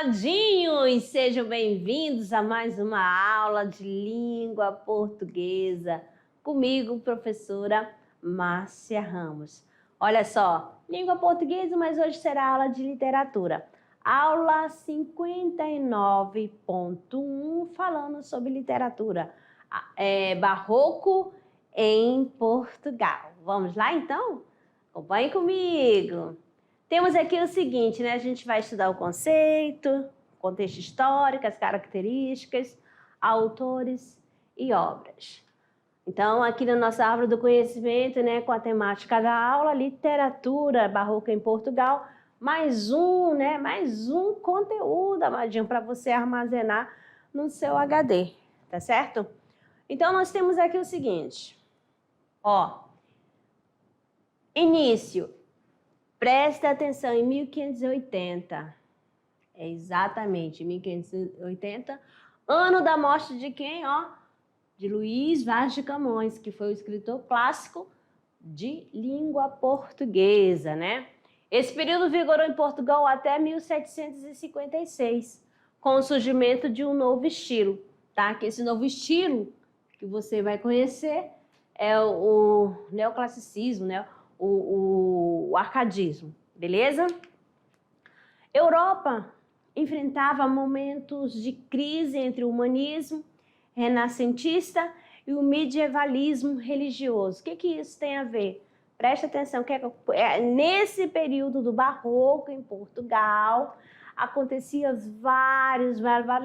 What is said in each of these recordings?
Amadinhos, sejam bem-vindos a mais uma aula de língua portuguesa comigo, professora Márcia Ramos. Olha só, língua portuguesa, mas hoje será aula de literatura. Aula 59.1, falando sobre literatura barroco em Portugal. Vamos lá, então? Acompanhe comigo. Temos aqui o seguinte, né? A gente vai estudar o conceito, contexto histórico, as características, autores e obras. Então, aqui na nossa árvore do conhecimento, né, com a temática da aula, literatura barroca em Portugal, mais um conteúdo, Amadinho, para você armazenar no seu HD, tá certo? Então, nós temos aqui o seguinte, ó, início. Presta atenção, em 1580, exatamente, 1580, ano da morte de quem? Ó, de Luís Vaz de Camões, que foi o escritor clássico de língua portuguesa, né? Esse período vigorou em Portugal até 1756, com o surgimento de um novo estilo, tá? Que esse novo estilo que você vai conhecer é o neoclassicismo, né? O arcadismo, beleza? Europa enfrentava momentos de crise entre o humanismo renascentista e o medievalismo religioso. O que isso tem a ver? Preste atenção, nesse período do barroco em Portugal, aconteciam vários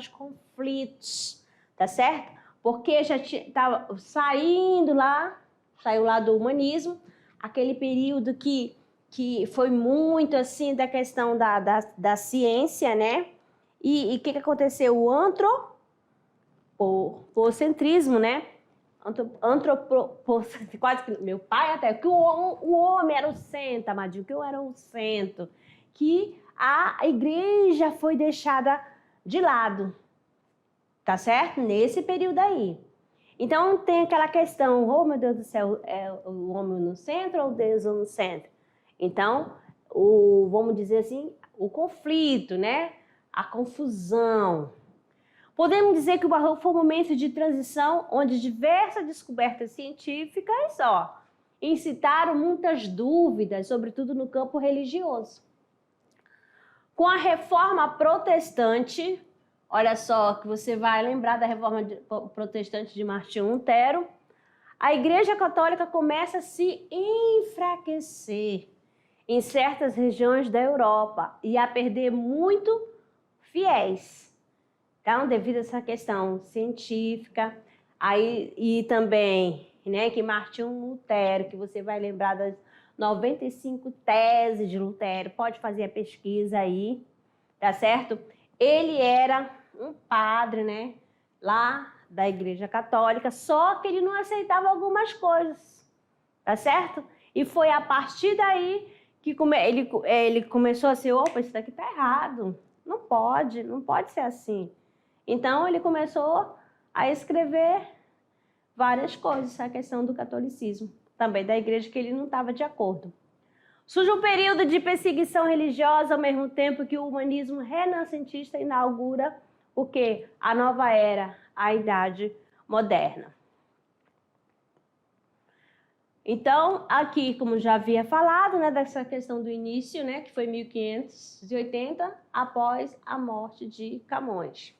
conflitos, tá certo? Porque já estava saiu lá do humanismo, aquele período que foi muito assim da questão da ciência, né? E o que aconteceu? O antropocentrismo, né? Quase que meu pai até, que o homem era o centro, Amadinho, que eu era o centro, que a igreja foi deixada de lado, tá certo? Nesse período aí. Então, tem aquela questão, oh meu Deus do céu, é o homem no centro ou Deus no centro? Então, vamos dizer assim, o conflito, né? A confusão. Podemos dizer que o barroco foi um momento de transição onde diversas descobertas científicas, incitaram muitas dúvidas, sobretudo no campo religioso. Com a reforma protestante, olha só, que você vai lembrar da reforma protestante de Martinho Lutero, a Igreja Católica começa a se enfraquecer em certas regiões da Europa e a perder muito fiéis. Então, devido a essa questão científica, e também, né, que Martinho Lutero, que você vai lembrar das 95 teses de Lutero, pode fazer a pesquisa aí, tá certo? Ele era um padre, né, lá da Igreja Católica, só que ele não aceitava algumas coisas, tá certo? E foi a partir daí que ele começou a ser, opa, isso daqui tá errado, não pode ser assim. Então, ele começou a escrever várias coisas, a questão do catolicismo, também da igreja, que ele não estava de acordo. Surge um período de perseguição religiosa, ao mesmo tempo que o humanismo renascentista inaugura o quê? A nova era, a Idade Moderna. Então, aqui, como já havia falado, né, dessa questão do início, né, que foi 1580, após a morte de Camões.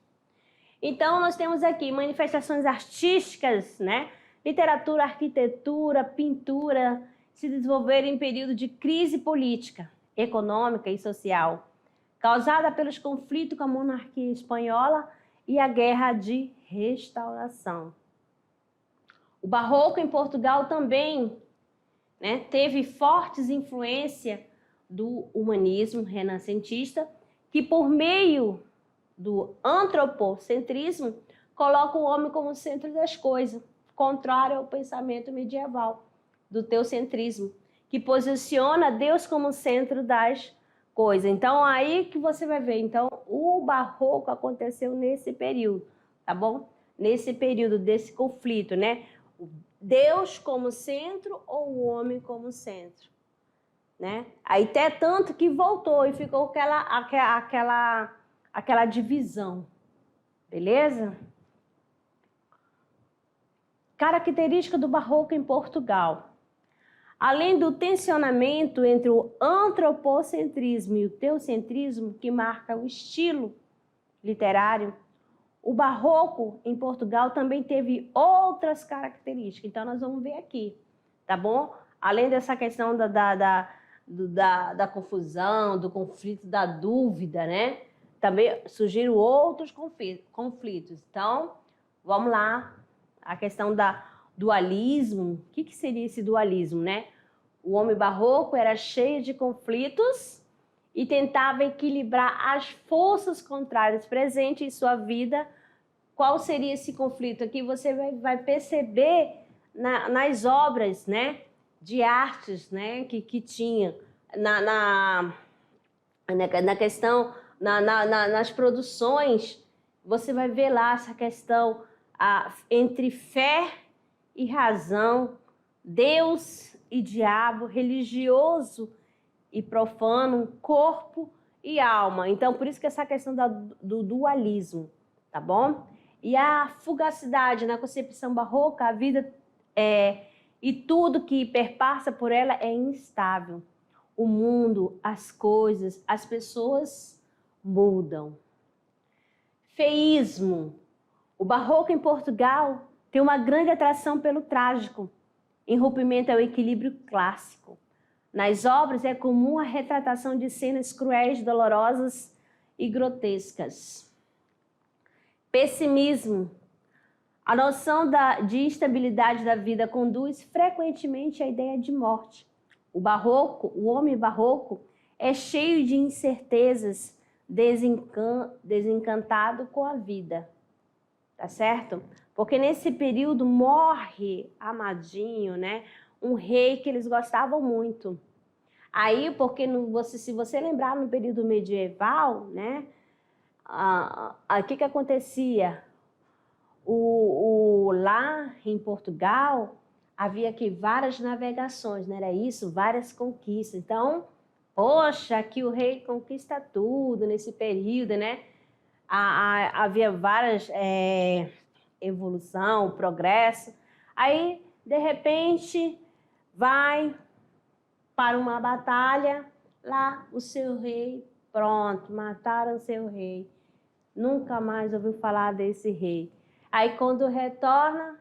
Então, nós temos aqui manifestações artísticas, né? Literatura, arquitetura, pintura, se desenvolveram em período de crise política, econômica e social, causada pelos conflitos com a monarquia espanhola e a Guerra de Restauração. O barroco em Portugal também, né, teve fortes influências do humanismo renascentista, que por meio do antropocentrismo, coloca o homem como centro das coisas, contrário ao pensamento medieval do teocentrismo, que posiciona Deus como centro das coisas. Então, aí que você vai ver. Então, o barroco aconteceu nesse período, tá bom? Nesse período desse conflito, né? Deus como centro ou o homem como centro, né? Aí até tanto que voltou e ficou aquela aquela divisão, beleza? Característica do barroco em Portugal. Além do tensionamento entre o antropocentrismo e o teocentrismo, que marca o estilo literário, o barroco em Portugal também teve outras características. Então, nós vamos ver aqui, tá bom? Além dessa questão da confusão, do conflito, da dúvida, né? Também surgiram outros conflitos. Então, vamos lá. A questão da dualismo. O que seria esse dualismo, né? O homem barroco era cheio de conflitos e tentava equilibrar as forças contrárias presentes em sua vida. Qual seria esse conflito? Aqui você vai perceber nas obras, né, de artes, né, que tinha, na questão, nas produções, você vai ver lá essa questão entre fé e razão, Deus e diabo, religioso e profano, corpo e alma. Então, por isso que essa questão do dualismo, tá bom? E a fugacidade na concepção barroca, a vida e tudo que perpassa por ela é instável. O mundo, as coisas, as pessoas mudam. Feísmo. O barroco em Portugal tem uma grande atração pelo trágico, em rompimento ao equilíbrio clássico. Nas obras é comum a retratação de cenas cruéis, dolorosas e grotescas. Pessimismo. A noção de instabilidade da vida conduz frequentemente à ideia de morte. O homem barroco, é cheio de incertezas, desencantado com a vida. Tá certo? Porque nesse período morre Amadinho, né? Um rei que eles gostavam muito. Aí, porque se você lembrar no período medieval, né? O que acontecia? Lá em Portugal, havia aqui várias navegações, não era isso? Várias conquistas. Então, poxa, aqui o rei conquista tudo nesse período, né? Havia várias evolução, progresso. Aí, de repente, vai para uma batalha, lá o seu rei, pronto, mataram o seu rei. Nunca mais ouviu falar desse rei. Aí, quando retorna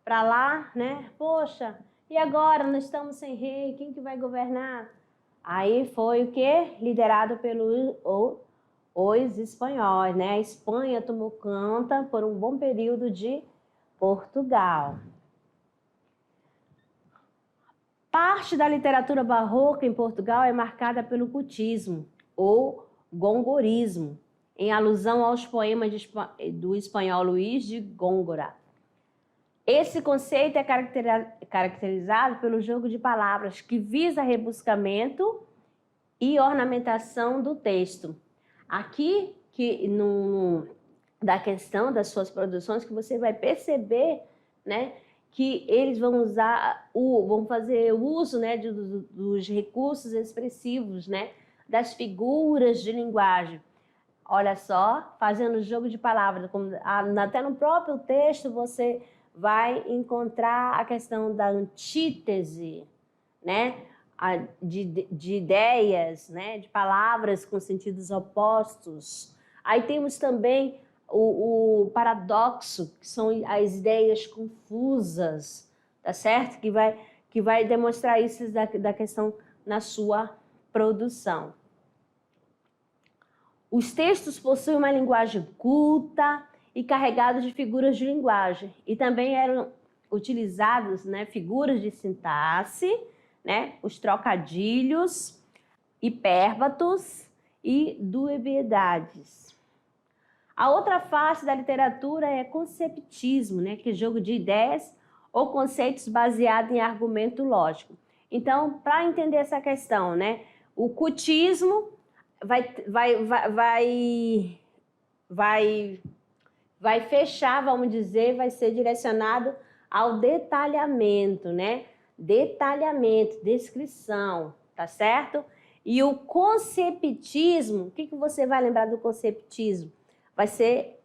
para lá, né? Poxa, e agora? Nós estamos sem rei, quem que vai governar? Aí foi o quê? Liderado pelos espanhóis, né? A Espanha tomou conta por um bom período de Portugal. Parte da literatura barroca em Portugal é marcada pelo cultismo ou gongorismo, em alusão aos poemas do espanhol Luís de Góngora. Esse conceito é caracterizado pelo jogo de palavras que visa rebuscamento e ornamentação do texto. Aqui, da questão das suas produções, que você vai perceber, né, que eles vão fazer uso, né, dos recursos expressivos, né, das figuras de linguagem. Olha só, fazendo jogo de palavras, até no próprio texto você vai encontrar a questão da antítese, né, de ideias, né, de palavras com sentidos opostos. Aí temos também o paradoxo, que são as ideias confusas, tá certo? Que vai demonstrar isso da questão na sua produção. Os textos possuem uma linguagem culta e carregados de figuras de linguagem. E também eram utilizados, né, figuras de sintaxe, né, os trocadilhos, hipérbatos e dualidades. A outra face da literatura é conceptismo, né, que é jogo de ideias ou conceitos baseados em argumento lógico. Então, para entender essa questão, né, o cultismo vai fechar, vamos dizer, vai ser direcionado ao detalhamento, né? Detalhamento, descrição, tá certo? E o conceptismo, o que você vai lembrar do conceptismo? Vai ser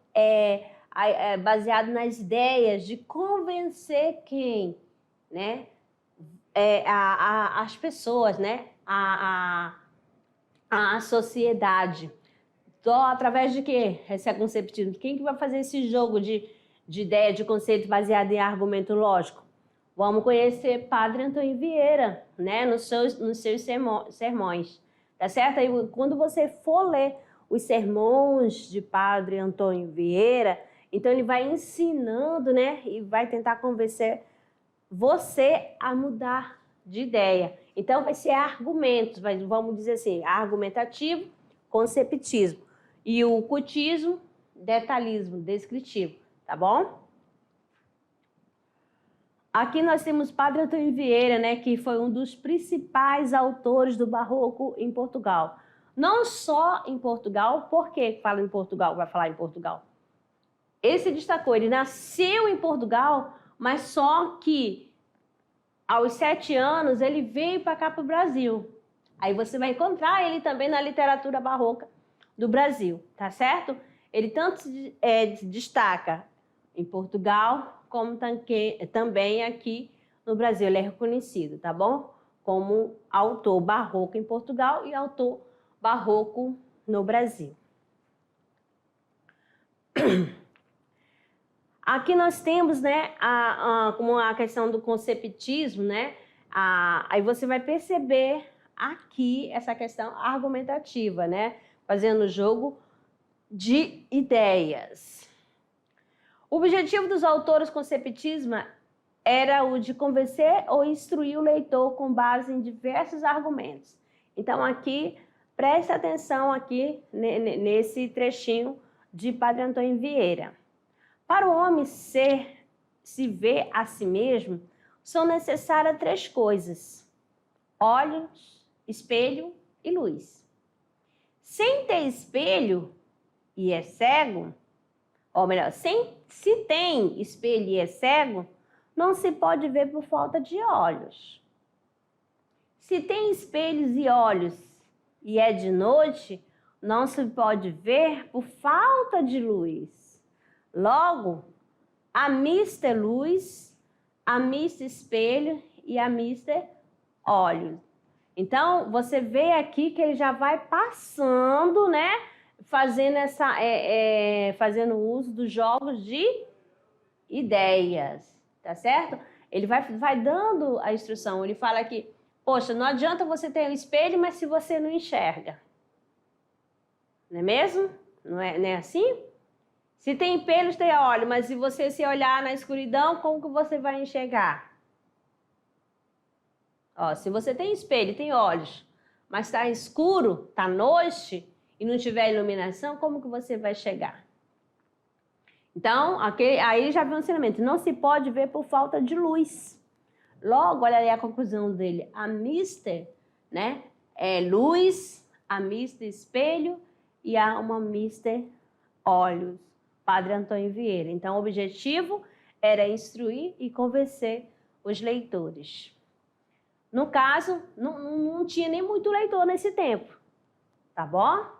baseado nas ideias de convencer quem, né? As pessoas, né? A sociedade. Então, através de quê? Esse é conceptismo. Quem que vai fazer esse jogo de ideia, de conceito baseado em argumento lógico? Vamos conhecer Padre Antônio Vieira, né? Nos seus sermões, tá certo? Aí, quando você for ler os sermões de Padre Antônio Vieira, então ele vai ensinando, né? E vai tentar convencer você a mudar de ideia. Então, vai ser argumentos, vamos dizer assim, argumentativo, conceptismo. E o cultismo, detalhismo, descritivo, tá bom? Aqui nós temos Padre Antônio Vieira, né, que foi um dos principais autores do Barroco em Portugal. Não só em Portugal, por que fala em Portugal, vai falar em Portugal? Ele se destacou, ele nasceu em Portugal, mas só que aos 7 anos ele veio para cá para o Brasil. Aí você vai encontrar ele também na literatura barroca do Brasil, tá certo? Ele tanto se destaca em Portugal, como também aqui no Brasil. Ele é reconhecido, tá bom? Como autor barroco em Portugal e autor barroco no Brasil. Aqui nós temos, né, como a questão do conceptismo, né? Aí você vai perceber aqui essa questão argumentativa, né? Fazendo jogo de ideias. O objetivo dos autores conceptismo era o de convencer ou instruir o leitor com base em diversos argumentos. Então aqui, preste atenção aqui nesse trechinho de Padre Antônio Vieira. Para o homem se ver a si mesmo, são necessárias 3 coisas: olhos, espelho e luz. Sem ter espelho e é cego, ou melhor, se tem espelho e é cego, não se pode ver por falta de olhos. Se tem espelhos e olhos e é de noite, não se pode ver por falta de luz. Logo, a mista é luz, a mista espelho e a mista olhos. Então, você vê aqui que ele já vai passando, né? Fazendo uso dos jogos de ideias, tá certo? Ele vai dando a instrução. Ele fala aqui, poxa, não adianta você ter um espelho, mas se você não enxerga. Não é mesmo? Não é assim? Se tem pelos, tem óleo, mas se você se olhar na escuridão, como que você vai enxergar? Ó, se você tem espelho, tem olhos, mas está escuro, está noite e não tiver iluminação, como que você vai chegar? Então, aí já vem o ensinamento. Não se pode ver por falta de luz. Logo, olha aí a conclusão dele. A mista, né, é luz, a mista espelho e há uma mista olhos. Padre Antônio Vieira. Então, o objetivo era instruir e convencer os leitores. No caso, não tinha nem muito leitor nesse tempo, tá bom?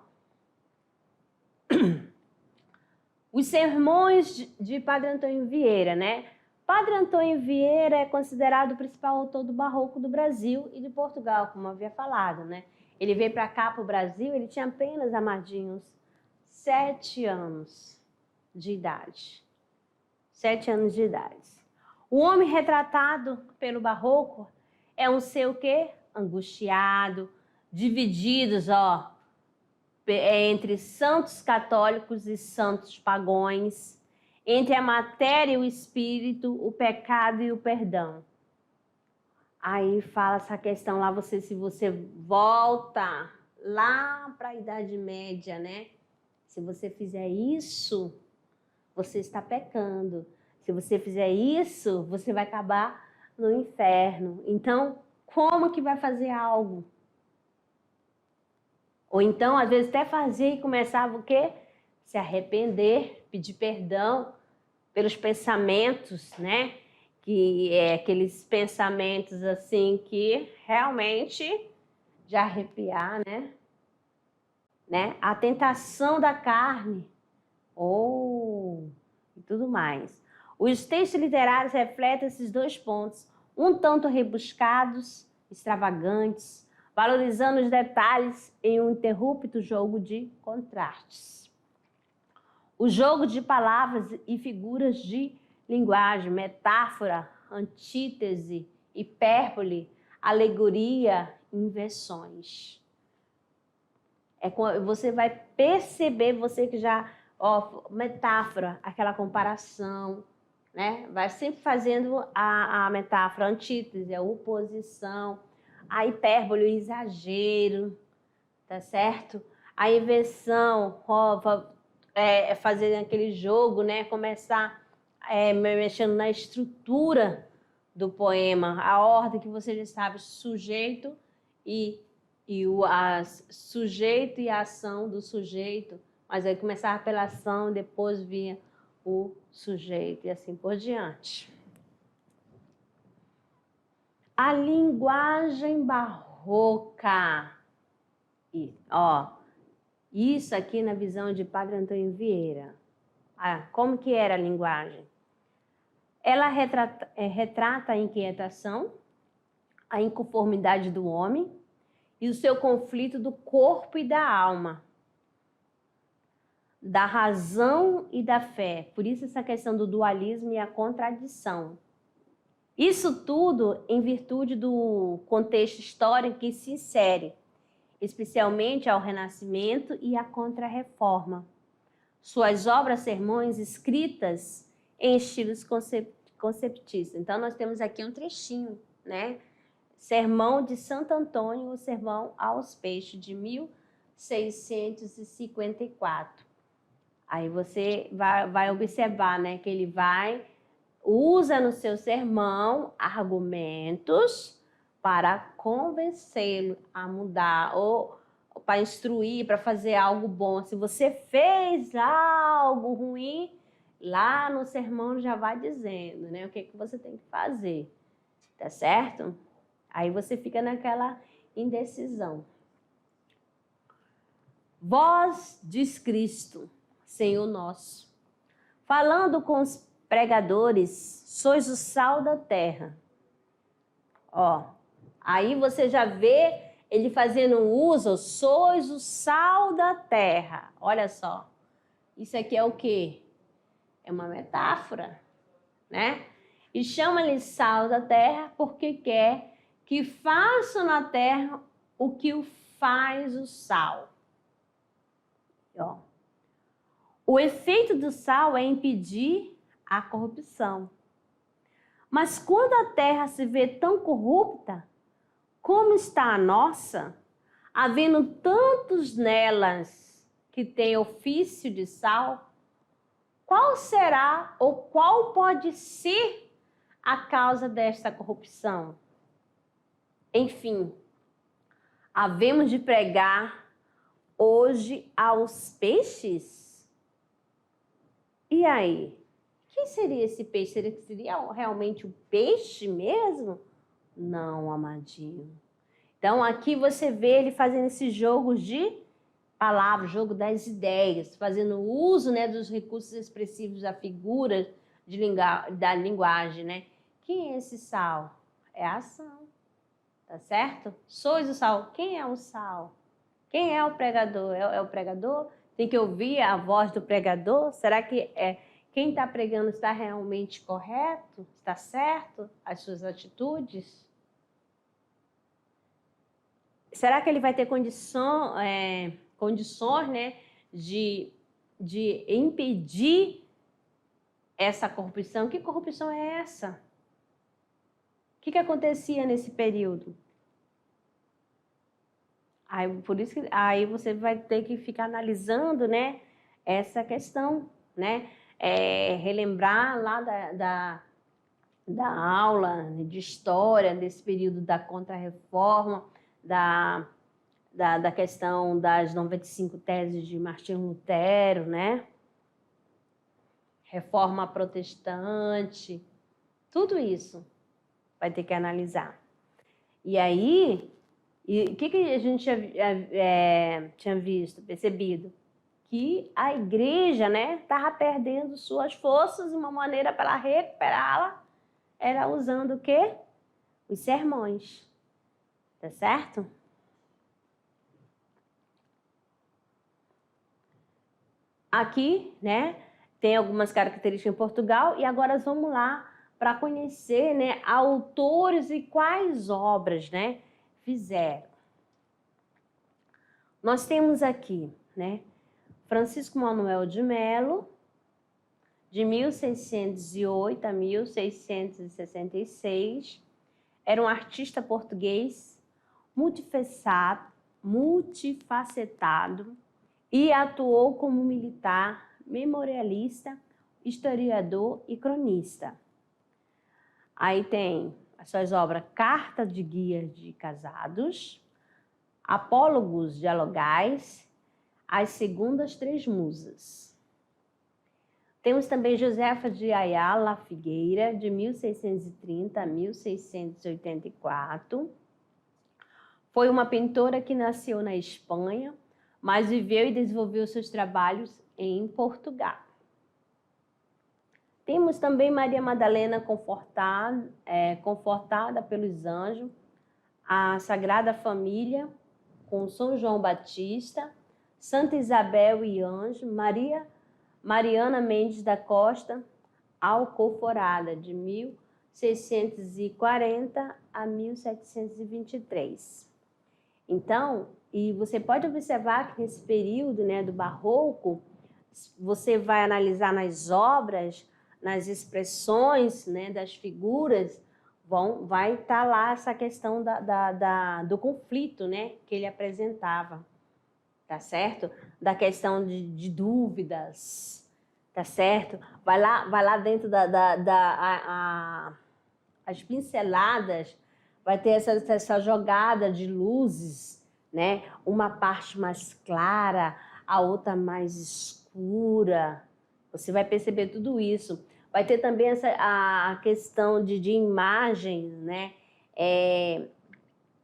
Os sermões de Padre Antônio Vieira, né? Padre Antônio Vieira é considerado o principal autor do Barroco do Brasil e de Portugal, como eu havia falado, né? Ele veio para cá, para o Brasil, ele tinha apenas, amadinhos, 7 anos de idade. 7 anos de idade. O homem retratado pelo Barroco é um ser o quê? Angustiado, divididos, ó, entre santos católicos e santos pagões, entre a matéria e o espírito, o pecado e o perdão. Aí fala essa questão lá, se você volta lá para a Idade Média, né? Se você fizer isso, você está pecando. Se você fizer isso, você vai acabar no inferno. Então, como que vai fazer algo? Ou então, às vezes, até fazer e começava o quê? Se arrepender, pedir perdão pelos pensamentos, né? Que é aqueles pensamentos assim que realmente de arrepiar, né? A tentação da carne, e tudo mais. Os textos literários refletem esses dois pontos, um tanto rebuscados, extravagantes, valorizando os detalhes em um interrupto jogo de contrastes. O jogo de palavras e figuras de linguagem, metáfora, antítese, hipérbole, alegoria, inversões. Você vai perceber, você que já, metáfora, aquela comparação, né? Vai sempre fazendo a metáfora, a antítese, a oposição, a hipérbole, o exagero, tá certo? A inversão, fazer aquele jogo, né? Começar mexendo na estrutura do poema, a ordem que você já sabe, sujeito sujeito e a ação do sujeito, mas aí começava pela ação, depois vinha o sujeito e assim por diante. A linguagem barroca. Isso aqui na visão de Padre Antônio Vieira. Como que era a linguagem? Ela retrata a inquietação, a inconformidade do homem e o seu conflito do corpo e da alma, da razão e da fé. Por isso essa questão do dualismo e a contradição. Isso tudo em virtude do contexto histórico que se insere, especialmente ao Renascimento e à Contra-Reforma. Suas obras sermões escritas em estilos conceptistas. Então, nós temos aqui um trechinho, né? Sermão de Santo Antônio, o Sermão aos Peixes, de 1654. Aí você vai observar, né, que ele usa no seu sermão argumentos para convencê-lo a mudar ou para instruir, para fazer algo bom. Se você fez algo ruim, lá no sermão já vai dizendo, né, o que você tem que fazer, tá certo? Aí você fica naquela indecisão. Vós, diz Cristo, Senhor nosso, falando com os pregadores, sois o sal da terra. Aí você já vê ele fazendo uso, sois o sal da terra. Olha só, isso aqui é o quê? É uma metáfora, né? E chama-lhe sal da terra porque quer que faça na terra o que o faz o sal. O efeito do sal é impedir a corrupção. Mas quando a terra se vê tão corrupta, como está a nossa, havendo tantos nelas que têm ofício de sal, qual será ou qual pode ser a causa desta corrupção? Enfim, havemos de pregar hoje aos peixes? E aí? Quem seria esse peixe? Seria realmente o peixe mesmo? Não, amadinho. Então, aqui você vê ele fazendo esse jogo de palavras, jogo das ideias, fazendo uso, né, dos recursos expressivos da figura da linguagem, né? Quem é esse sal? É a ação, tá certo? Sois o sal. Quem é o sal? Quem é o pregador? É o pregador? Tem que ouvir a voz do pregador? Será que quem está pregando está realmente correto? Está certo? As suas atitudes? Será que ele vai ter condições, né, de impedir essa corrupção? Que corrupção é essa? O que acontecia nesse período? Por isso que aí você vai ter que ficar analisando, né, essa questão, né? Relembrar lá da aula de história desse período da Contra-Reforma, da questão das 95 teses de Martinho Lutero, né? Reforma protestante, tudo isso vai ter que analisar. E aí, E o que a gente tinha visto, percebido? Que a igreja, né, estava perdendo suas forças e uma maneira para ela recuperá-la era usando o quê? Os sermões. Tá certo? Aqui, né, tem algumas características em Portugal e agora vamos lá para conhecer, né, autores e quais obras, né, fizeram. Nós temos aqui, né, Francisco Manuel de Melo, de 1608 a 1666, era um artista português multifacetado e atuou como militar, memorialista, historiador e cronista. Aí tem as suas obras Carta de Guia de Casados, Apólogos Dialogais, As Segundas Três Musas. Temos também Josefa de Ayala Figueira, de 1630 a 1684. Foi uma pintora que nasceu na Espanha, mas viveu e desenvolveu seus trabalhos em Portugal. Temos também Maria Madalena confortada pelos anjos, a Sagrada Família, com São João Batista, Santa Isabel e Anjo, Mariana Mendes da Costa, Alcoforada, de 1640 a 1723. Então, e você pode observar que nesse período, né, do Barroco, você vai analisar nas obras, nas expressões, né, das figuras, vai estar lá essa questão do conflito, né, que ele apresentava. Tá certo? Da questão de dúvidas, tá certo? Vai lá dentro as pinceladas, vai ter essa jogada de luzes, né? Uma parte mais clara, a outra mais escura. Você vai perceber tudo isso. Vai ter também a questão de imagens, né?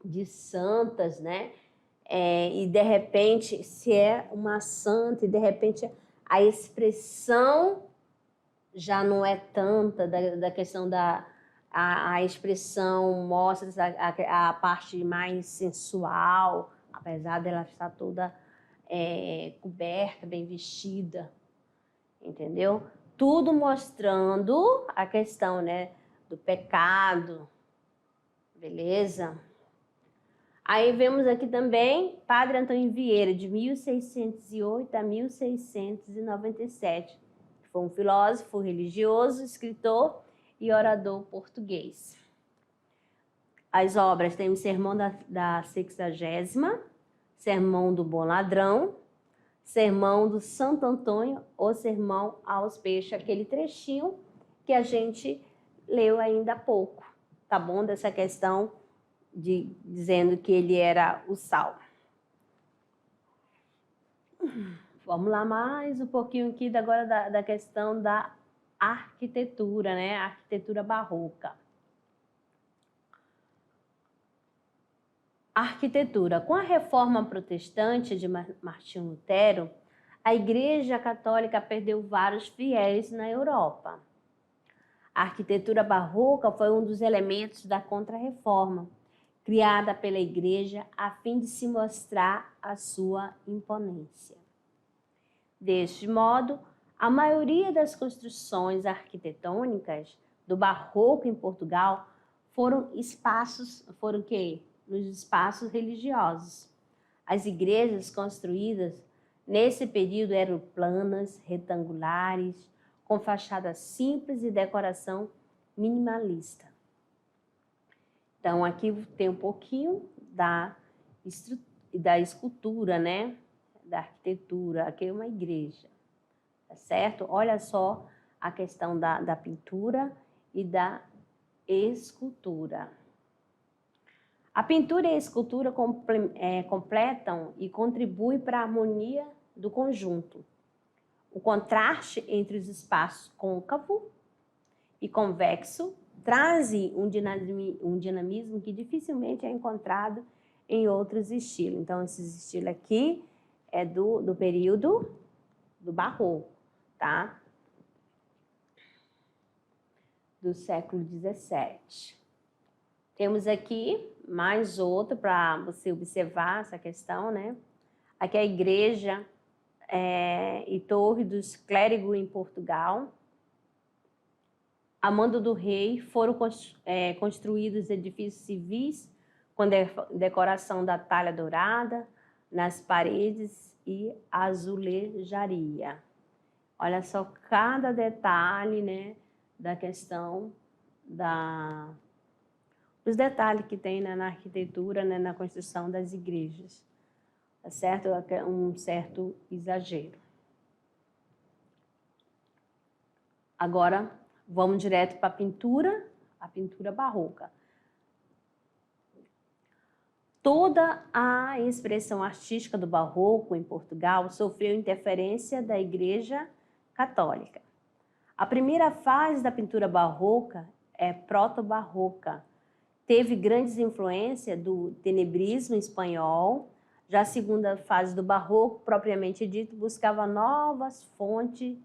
De santas, né? E de repente, se é uma santa, e de repente a expressão já não é tanta da questão a expressão mostra a parte mais sensual, apesar dela estar toda coberta, bem vestida, entendeu? Tudo mostrando a questão, né, do pecado, beleza? Aí vemos aqui também Padre Antônio Vieira, de 1608 a 1697. Foi um filósofo religioso, escritor e orador português. As obras tem o Sermão da Sexagésima, Sermão do Bom Ladrão, Sermão do Santo Antônio ou Sermão aos Peixes, aquele trechinho que a gente leu ainda há pouco, tá bom? Dessa questão dizendo que ele era o sal. Vamos lá mais um pouquinho aqui agora da questão da arquitetura, né? A arquitetura barroca. Arquitetura. Com a reforma protestante de Martinho Lutero, a Igreja Católica perdeu vários fiéis na Europa. A arquitetura barroca foi um dos elementos da Contra-Reforma, criada pela Igreja a fim de se mostrar a sua imponência. Deste modo, a maioria das construções arquitetônicas do Barroco em Portugal foram quê? Nos espaços religiosos. As igrejas construídas nesse período eram planas, retangulares, com fachada simples e decoração minimalista. Então, aqui tem um pouquinho da escultura, né? Da arquitetura. Aqui é uma igreja, tá certo? Olha só a questão da pintura e da escultura. A pintura e a escultura completam e contribuem para a harmonia do conjunto. O contraste entre os espaços côncavo e convexo traz um dinamismo que dificilmente é encontrado em outros estilos. Então, esse estilo aqui é do período do Barroco, tá? Do século XVII. Temos aqui mais outro para você observar essa questão, né? Aqui é a igreja e torre dos clérigos em Portugal. A mando do rei foram construídos edifícios civis com decoração da talha dourada nas paredes e azulejaria. Olha só cada detalhe, né, da questão os detalhes que tem, né, na arquitetura, né, na construção das igrejas. Tá certo? Um certo exagero. Agora, vamos direto para a pintura barroca. Toda a expressão artística do barroco em Portugal sofreu interferência da Igreja Católica. A primeira fase da pintura barroca é proto-barroca. Teve grandes influências do tenebrismo espanhol. Já a segunda fase do barroco, propriamente dito, buscava novas fontes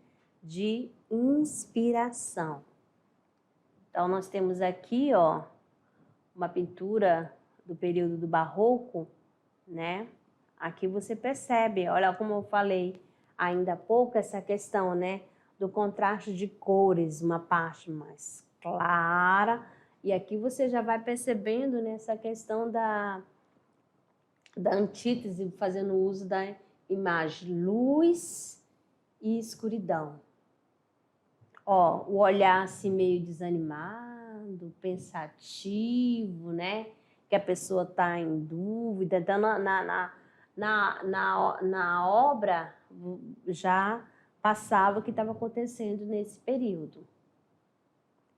de inspiração. Então, nós temos aqui, ó, uma pintura do período do barroco, né? Aqui você percebe, olha como eu falei ainda há pouco, essa questão, né, do contraste de cores, uma parte mais clara, e aqui você já vai percebendo nessa questão da antítese, fazendo uso da imagem luz e escuridão. Ó, o olhar assim meio desanimado, pensativo, né? Que a pessoa está em dúvida. Então, na obra já passava o que estava acontecendo nesse período.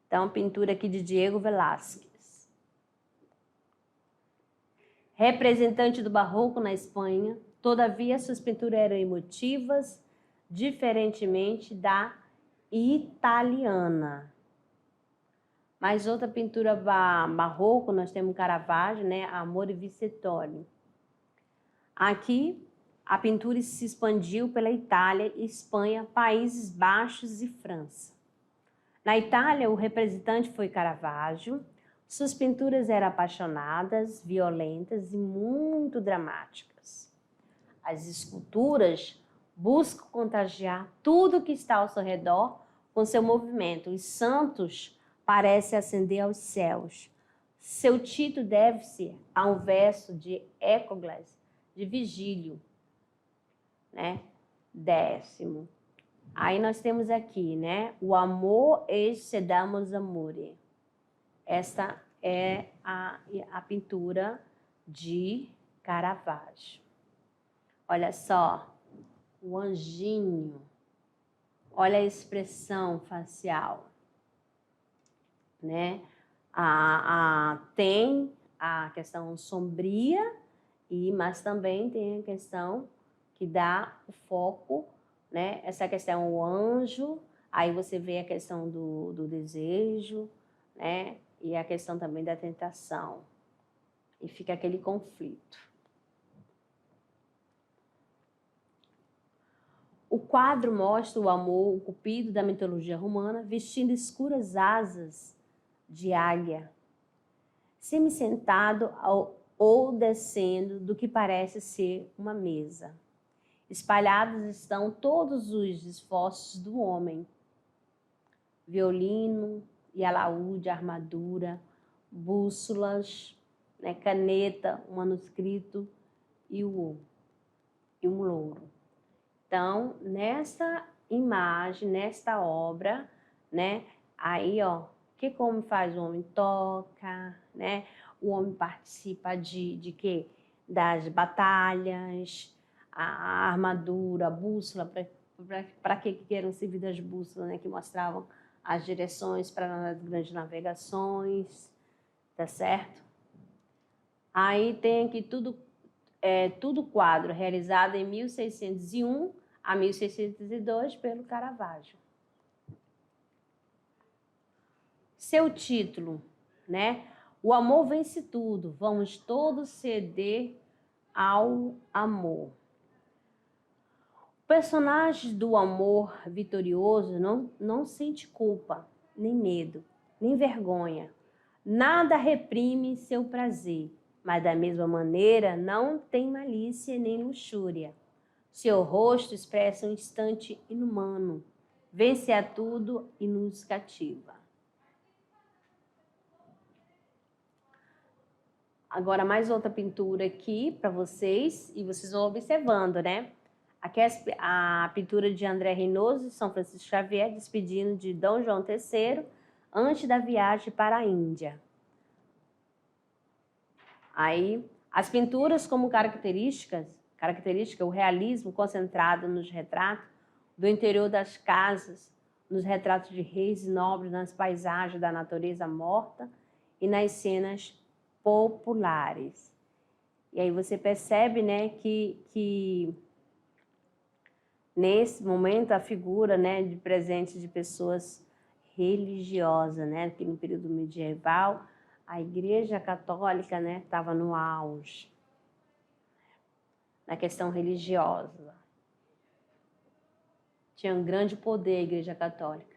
Então, pintura aqui de Diego Velázquez. Representante do barroco na Espanha, todavia suas pinturas eram emotivas, diferentemente da italiana. Mas outra pintura barroco, nós temos Caravaggio, né? Amor e Vicetori. Aqui, a pintura se expandiu pela Itália, Espanha, Países Baixos e França. Na Itália, o representante foi Caravaggio. Suas pinturas eram apaixonadas, violentas e muito dramáticas. As esculturas buscam contagiar tudo que está ao seu redor com seu movimento. Os santos parecem ascender aos céus. Seu título deve-se a um verso de Écogles, de Vigílio, né? 10º. Aí nós temos aqui, né? O amor eis sedamos amore. Essa é a pintura de Caravaggio. Olha só, o anjinho. Olha a expressão facial, né? Tem a questão sombria, mas também tem a questão que dá o foco, né? Essa questão, o anjo, aí você vê a questão do desejo, né? E a questão também da tentação. E fica aquele conflito. O quadro mostra o amor, o cupido da mitologia romana, vestindo escuras asas de águia, semi-sentado ou descendo do que parece ser uma mesa. Espalhados estão todos os esforços do homem. Violino e alaúde, armadura, bússolas, né, caneta, um manuscrito e um louro. Então, nessa imagem, nesta obra, né, aí, ó, que como faz o homem? Toca, né? O homem participa de quê? Das batalhas, a armadura, a bússola, para que eram servidas as bússolas, né? Que mostravam as direções para as grandes navegações, tá certo? Aí tem aqui tudo quadro realizado em 1601 a 1602 pelo Caravaggio. Seu título, né? O amor vence tudo, vamos todos ceder ao amor. O personagem do amor vitorioso não sente culpa, nem medo, nem vergonha. Nada reprime seu prazer, mas da mesma maneira não tem malícia nem luxúria. Seu rosto expressa um instante inumano, vence a tudo e nos cativa. Agora mais outra pintura aqui para vocês, e vocês vão observando, né? Aqui é a pintura de André Reynoso e São Francisco Xavier, despedindo de Dom João III, antes da viagem para a Índia. Aí, as pinturas como característica, o realismo concentrado nos retratos do interior das casas, nos retratos de reis e nobres, nas paisagens da natureza morta e nas cenas populares. E aí você percebe, né, que nesse momento a figura, né, de presente de pessoas religiosas, né, que no período medieval a Igreja Católica, né, estava no auge na questão religiosa. Tinha um grande poder a Igreja Católica.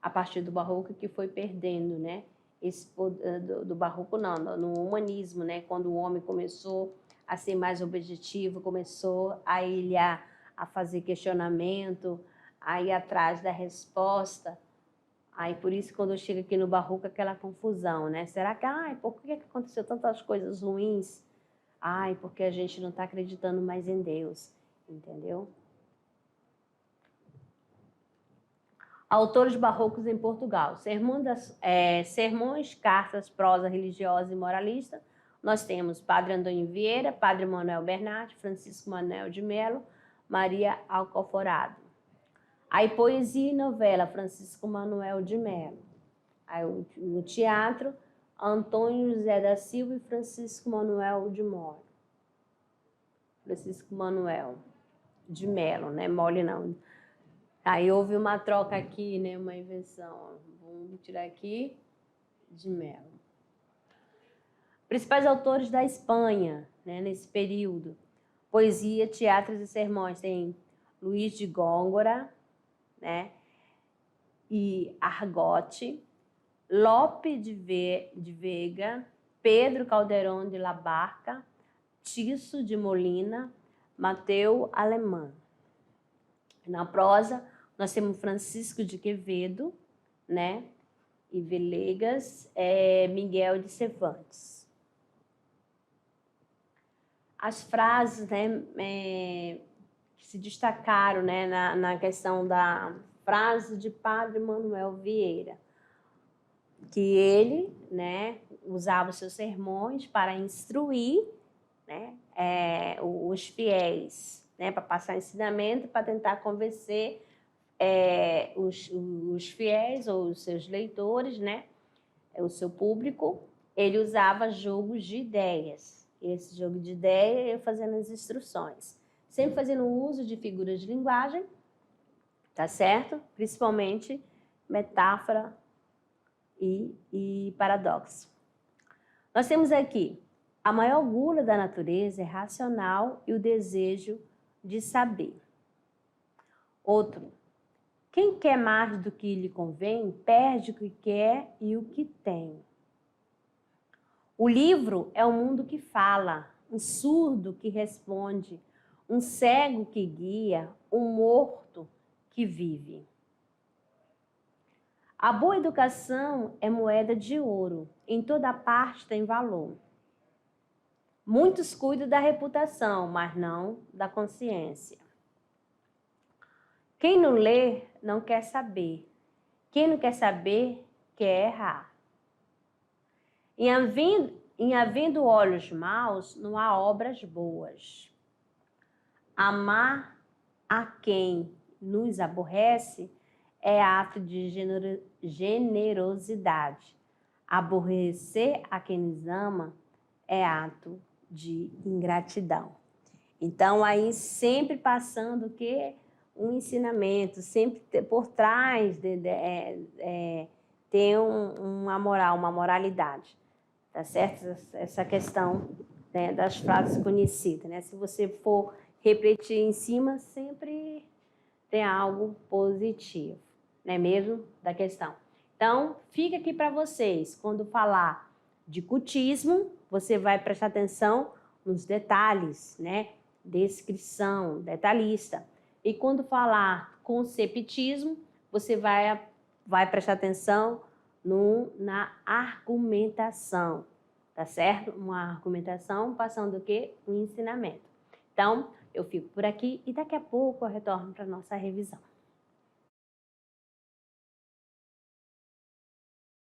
A partir do Barroco que foi perdendo, né, esse poder, do Barroco não, no humanismo, né, quando o homem começou a ser mais objetivo, começou a ele a fazer questionamento, a ir atrás da resposta. Aí, por isso, quando eu chego aqui no Barroco, aquela confusão, né? Será que, por que aconteceu tantas coisas ruins? Porque a gente não está acreditando mais em Deus, entendeu? Autores barrocos em Portugal. Sermões, cartas, prosa religiosa e moralista. Nós temos Padre Antônio Vieira, Padre Manuel Bernardi, Francisco Manuel de Melo, Maria Alcoforado. Aí, poesia e novela, Francisco Manuel de Melo. Aí, no teatro, Antônio José da Silva e Francisco Manuel de Melo. Francisco Manuel de Melo, né? Mole não. Aí houve uma troca aqui, né? Uma invenção. Vamos tirar aqui de Melo. Principais autores da Espanha, né? Nesse período. Poesia, teatros e sermões. Tem Luís de Góngora, né? E Argote, Lope de Vega, Pedro Calderón de la Barca, Tiso de Molina, Mateu Alemã. Na prosa, nós temos Francisco de Quevedo, né? E Villegas, Miguel de Cervantes. As frases, né, que se destacaram, né, na questão da frase de Padre Manuel Vieira, que ele, né, usava os seus sermões para instruir, né, os fiéis, né, para passar ensinamento, para tentar convencer os fiéis ou os seus leitores, né, o seu público. Ele usava jogos de ideias. Esse jogo de ideia eu fazendo as instruções, sempre fazendo uso de figuras de linguagem, tá certo? Principalmente metáfora e paradoxo. Nós temos aqui a maior gula da natureza é racional e o desejo de saber. Outro, quem quer mais do que lhe convém, perde o que quer e o que tem. O livro é um mundo que fala, um surdo que responde, um cego que guia, um morto que vive. A boa educação é moeda de ouro, em toda parte tem valor. Muitos cuidam da reputação, mas não da consciência. Quem não lê, não quer saber. Quem não quer saber, quer errar. Em havendo olhos maus, não há obras boas. Amar a quem nos aborrece é ato de generosidade. Aborrecer a quem nos ama é ato de ingratidão. Então, aí sempre passando o quê? Um ensinamento, sempre por trás ter uma moral, uma moralidade, tá certo? Essa questão, né, das frases conhecidas, né? Se você for repetir em cima, sempre tem algo positivo, não é mesmo? Da questão. Então, fica aqui para vocês, quando falar de cultismo, você vai prestar atenção nos detalhes, né? Descrição, detalhista. E quando falar conceptismo, você vai prestar atenção na argumentação, tá certo? Uma argumentação passando o quê? Um ensinamento. Então, eu fico por aqui e daqui a pouco eu retorno para a nossa revisão.